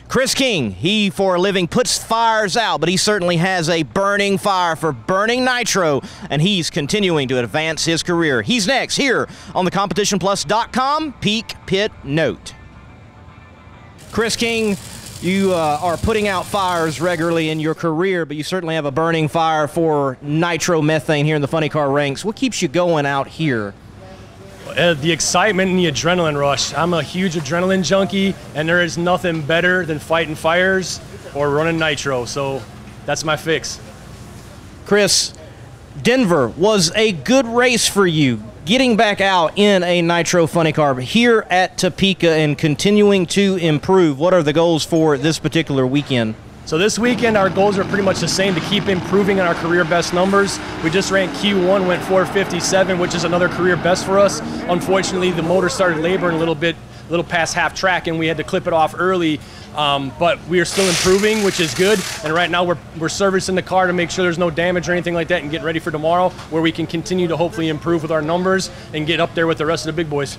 Chris King, he for a living puts fires out, but he certainly has a burning fire for burning nitro, and he's continuing to advance his career. He's next here on the CompetitionPlus.com Peak Pit Note. Chris King, you are putting out fires regularly in your career, but you certainly have a burning fire for nitromethane here in the funny car ranks. What keeps you going out here? The excitement and the adrenaline rush. I'm a huge adrenaline junkie, and there is nothing better than fighting fires or running nitro, so that's my fix. Chris, Denver was a good race for you, getting back out in a nitro funny car, but here at Topeka and continuing to improve. What are the goals for this particular weekend? So this weekend, our goals are pretty much the same, to keep improving on our career best numbers. We just ran Q1, went 4:57, which is another career best for us. Unfortunately, the motor started laboring a little past half track, and we had to clip it off early. But we are still improving, which is good. And right now we're servicing the car to make sure there's no damage or anything like that, and getting ready for tomorrow, where we can continue to hopefully improve with our numbers and get up there with the rest of the big boys.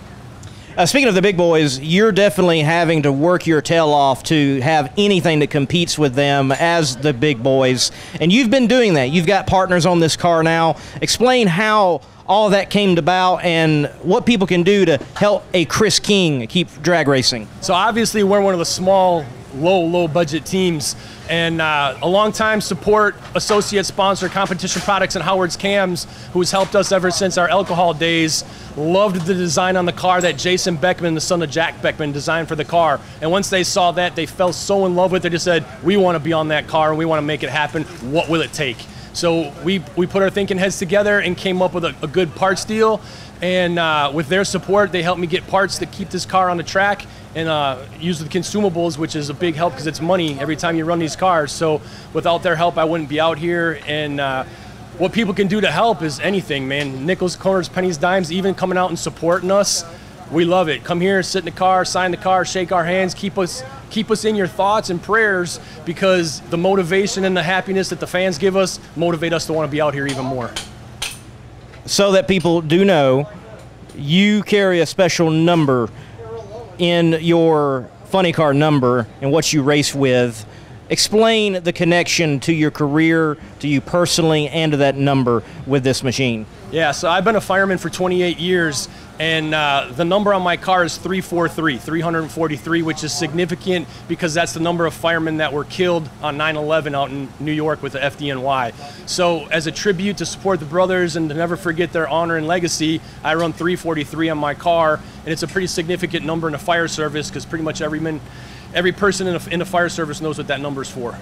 Speaking of the big boys, you're definitely having to work your tail off to have anything that competes with them as the big boys. And you've been doing that. You've got partners on this car now. Explain how all that came about and what people can do to help a Chris King keep drag racing. So obviously we're one of the small, low budget teams, and a long-time support associate sponsor, Competition Products and Howard's Cams, who's helped us ever since our alcohol days. Loved the design on the car that Jason Beckman, the son of Jack Beckman, designed for the car. And once they saw that, they fell so in love with it. They just said, we want to be on that car and we want to make it happen. What will it take? So we put our thinking heads together and came up with a good parts deal. And with their support, they helped me get parts to keep this car on the track, and use the consumables, which is a big help because it's money every time you run these cars. So without their help, I wouldn't be out here. And what people can do to help is anything, man. Nickels, corners, pennies, dimes, even coming out and supporting us. We love it. Come here, sit in the car, sign the car, shake our hands, keep us in your thoughts and prayers, because the motivation and the happiness that the fans give us motivate us to want to be out here even more. So that people do know, you carry a special number in your funny car number and what you race with. Explain the connection to your career, to you personally, and to that number with this machine. Yeah, so I've been a fireman for 28 years, and the number on my car is 343, which is significant because that's the number of firemen that were killed on 9/11 out in New York with the FDNY. So as a tribute to support the brothers and to never forget their honor and legacy, I run 343 on my car, and it's a pretty significant number in the fire service because pretty much every person in the fire service knows what that number is for.